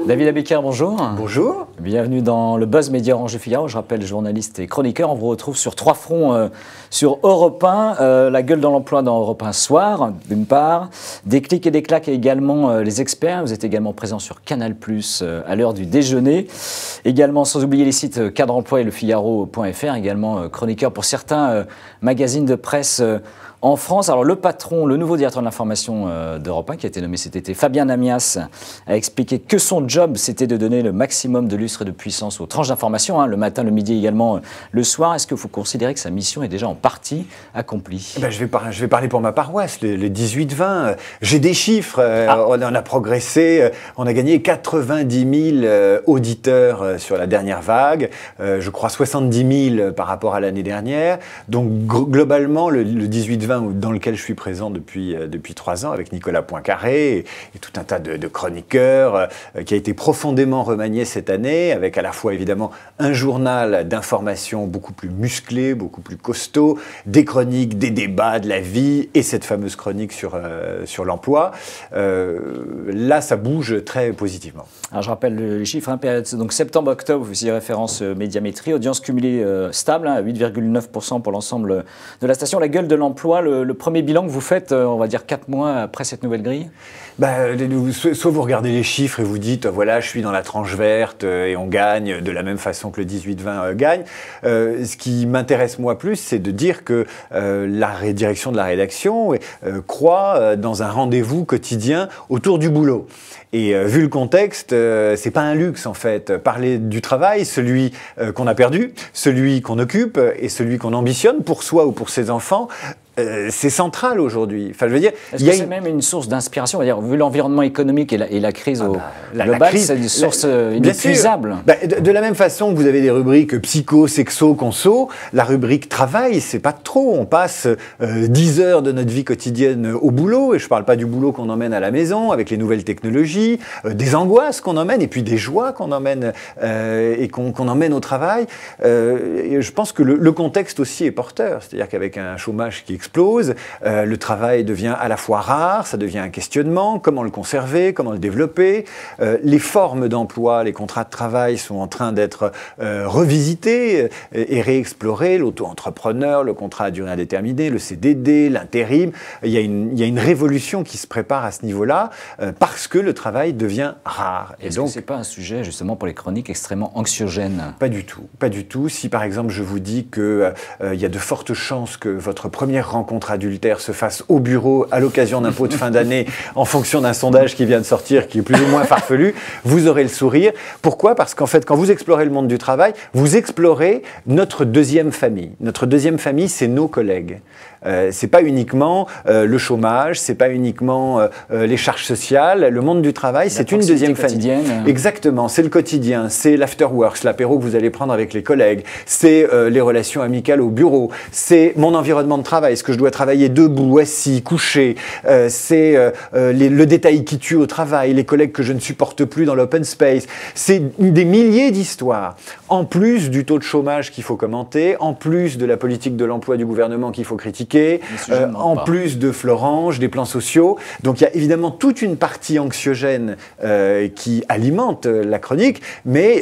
David Abiker, bonjour. Bonjour. Bienvenue dans le Buzz Média Orange du Figaro. Je rappelle, journaliste et chroniqueur. On vous retrouve sur trois fronts sur Europe 1. La gueule dans l'emploi dans Europe 1 soir, d'une part. Des clics et des claques et également les experts. Vous êtes également présent sur Canal+, à l'heure du déjeuner. Également, sans oublier les sites Cadre Emploi et lefigaro.fr. Également chroniqueur pour certains magazines de presse en France. Alors le patron, le nouveau directeur de l'information d'Europe 1 qui a été nommé cet été, Fabien Namias, a expliqué que son job c'était de donner le maximum de lustre et de puissance aux tranches d'information, le matin, le midi également, le soir. Est-ce que vous considérez que sa mission est déjà en partie accomplie? Je vais parler pour ma paroisse, les 18-20. J'ai des chiffres, on a progressé, on a gagné 90 000 auditeurs sur la dernière vague, je crois 70 000 par rapport à l'année dernière. Donc globalement, le 18-20 dans lequel je suis présent depuis 3 ans avec Nicolas Poincaré et tout un tas de chroniqueurs qui a été profondément remanié cette année avec à la fois évidemment un journal d'information beaucoup plus musclé, beaucoup plus costaud, des chroniques, des débats, de la vie et cette fameuse chronique sur l'emploi. Là, ça bouge très positivement. Alors je rappelle les chiffres, donc septembre-octobre, vous faisiez référence Médiamétrie, audience cumulée stable, 8,9% pour l'ensemble de la station. La gueule de l'emploi, le premier bilan que vous faites, on va dire 4 mois après cette nouvelle grille? Soit vous regardez les chiffres et vous dites, voilà, je suis dans la tranche verte et on gagne de la même façon que le 18-20 gagne. Ce qui m'intéresse moi plus, c'est de dire que la direction de la rédaction croit dans un rendez-vous quotidien autour du boulot. Et vu le contexte, c'est pas un luxe en fait. Parler du travail, celui qu'on a perdu, celui qu'on occupe et celui qu'on ambitionne pour soi ou pour ses enfants, c'est central aujourd'hui. Enfin, je veux dire, est-ce que c'est même une source d'inspiration? Vu l'environnement économique et la crise globale, c'est une source inépuisable. De la même façon que vous avez des rubriques psycho, sexo, conso, la rubrique travail, c'est pas trop. On passe 10 heures de notre vie quotidienne au boulot, et je parle pas du boulot qu'on emmène à la maison avec les nouvelles technologies, des angoisses qu'on emmène, et puis des joies qu'on emmène et qu'on emmène au travail. Et je pense que le contexte aussi est porteur. C'est-à-dire qu'avec un chômage qui explose, le travail devient à la fois rare, ça devient un questionnement, comment le conserver, comment le développer. Les formes d'emploi, les contrats de travail sont en train d'être revisités et réexplorés. L'auto-entrepreneur, le contrat à durée indéterminée, le CDD, l'intérim. Il y a une révolution qui se prépare à ce niveau-là parce que le travail devient rare. Est-ce que ce n'est pas un sujet justement pour les chroniques extrêmement anxiogène? Pas du tout, pas du tout. Si par exemple je vous dis qu'il y a de fortes chances que votre première rencontre adultère se fasse au bureau à l'occasion d'un pot de fin d'année en fonction d'un sondage qui vient de sortir, qui est plus ou moins farfelu, vous aurez le sourire. Pourquoi? Parce qu'en fait, quand vous explorez le monde du travail, vous explorez notre deuxième famille. Notre deuxième famille, c'est nos collègues. C'est pas uniquement le chômage, c'est pas uniquement les charges sociales. Le monde du travail, c'est une deuxième famille. Exactement, c'est le quotidien, c'est l'afterwork, l'apéro que vous allez prendre avec les collègues, c'est les relations amicales au bureau, c'est mon environnement de travail, est-ce que je dois travailler debout, assis, couché, c'est le détail qui tue au travail, les collègues que je ne supporte plus dans l'open space. C'est des milliers d'histoires, en plus du taux de chômage qu'il faut commenter, en plus de la politique de l'emploi du gouvernement qu'il faut critiquer, en plus de Florange, des plans sociaux. Donc il y a évidemment toute une partie anxiogène qui alimente la chronique, mais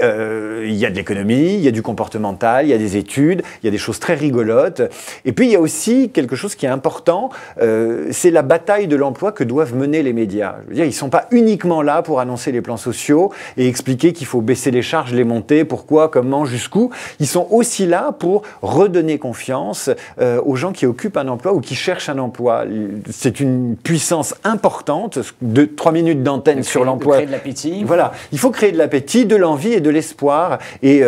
il y a de l'économie, il y a du comportemental, il y a des études, il y a des choses très rigolotes. Et puis il y a aussi quelque chose qui est important, c'est la bataille de l'emploi que doivent mener les médias. Je veux dire, ils ne sont pas uniquement là pour annoncer les plans sociaux et expliquer qu'il faut baisser les charges, les monter, pourquoi, comment, jusqu'où. Ils sont aussi là pour redonner confiance aux gens qui occupent un emploi ou qui cherchent un emploi. C'est une puissance importante, 3 minutes d'antenne sur l'emploi. Créer de l'appétit. Voilà, il faut créer de l'appétit, de l'envie et de l'espoir et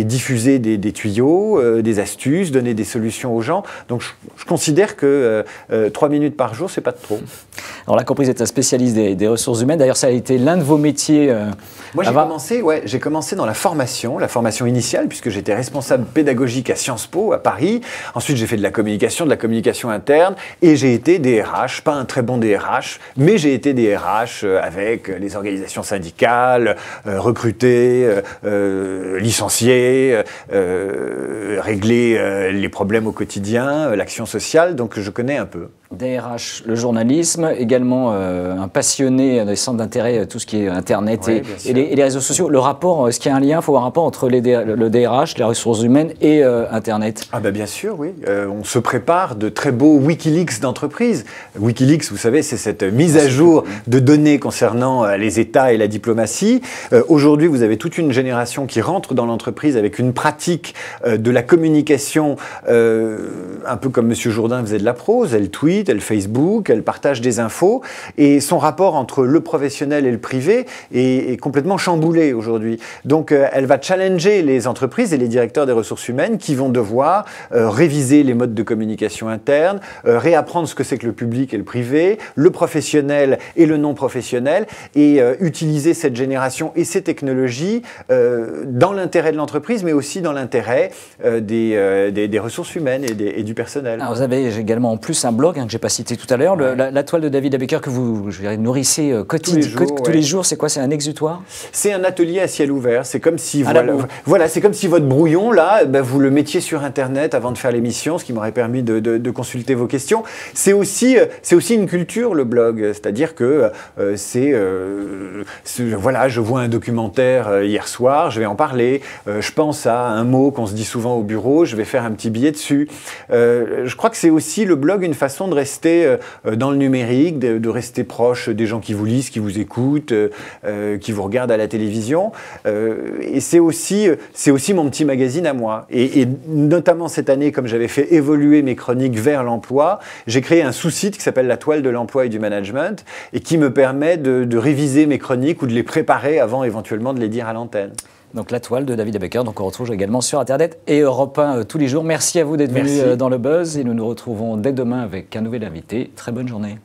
diffuser des tuyaux, des astuces, donner des solutions aux gens. Donc je considère que 3 minutes par jour, c'est pas de trop. Alors, on l'a compris, vous êtes un spécialiste des ressources humaines. D'ailleurs, ça a été l'un de vos métiers. Moi, j'ai commencé dans la formation initiale, puisque j'étais responsable pédagogique à Sciences Po, à Paris. Ensuite, j'ai fait de la communication interne, et j'ai été DRH, pas un très bon DRH, mais j'ai été DRH avec les organisations syndicales, recruter, licencier, régler les problèmes au quotidien, l'action sociale, donc je connais un peu. DRH, le journalisme, également un passionné des centres d'intérêt, tout ce qui est Internet et les réseaux sociaux. Le rapport, est-ce qu'il y a un lien, il faut avoir un rapport entre le DRH, les ressources humaines et Internet? Ah ben bien sûr, oui. On se prépare de très beaux Wikileaks d'entreprise. Wikileaks, vous savez, c'est cette mise à jour de données concernant les États et la diplomatie. Aujourd'hui, vous avez toute une génération qui rentre dans l'entreprise avec une pratique de la communication, un peu comme M. Jourdain faisait de la prose, elle tweet, elle Facebook, elle partage des infos, et son rapport entre le professionnel et le privé est complètement chamboulé aujourd'hui. Donc elle va challenger les entreprises et les directeurs des ressources humaines qui vont devoir réviser les modes de communication interne, réapprendre ce que c'est que le public et le privé, le professionnel et le non professionnel, et utiliser cette génération et ces technologies dans l'intérêt de l'entreprise, mais aussi dans l'intérêt des ressources humaines et du personnel. Alors vous avez également en plus un blog que je n'ai pas cité tout à l'heure, la toile de David Abecker que vous nourrissez tous les jours. C'est quoi? C'est un exutoire? C'est un atelier à ciel ouvert. C'est comme si c'est comme si votre brouillon là, vous le mettiez sur Internet avant de faire l'émission, ce qui m'aurait permis de consulter vos questions. C'est aussi une culture, le blog, c'est-à-dire que je vois un documentaire hier soir, je vais en parler. Je pense à un mot qu'on se dit souvent au bureau, je vais faire un petit billet dessus. Je crois que c'est aussi le blog une façon de rester dans le numérique, de rester proche des gens qui vous lisent, qui vous écoutent, qui vous regardent à la télévision. Et c'est aussi mon petit magazine à moi. Et notamment cette année, comme j'avais fait évoluer mes chroniques vers l'emploi, j'ai créé un sous-site qui s'appelle La Toile de l'emploi et du management et qui me permet de réviser mes chroniques ou de les préparer avant éventuellement de les dire à l'antenne. Donc la toile de David Abecker, donc on retrouve également sur Internet et Europe 1 tous les jours. Merci à vous d'être venu dans le Buzz et nous nous retrouvons dès demain avec un nouvel invité. Très bonne journée.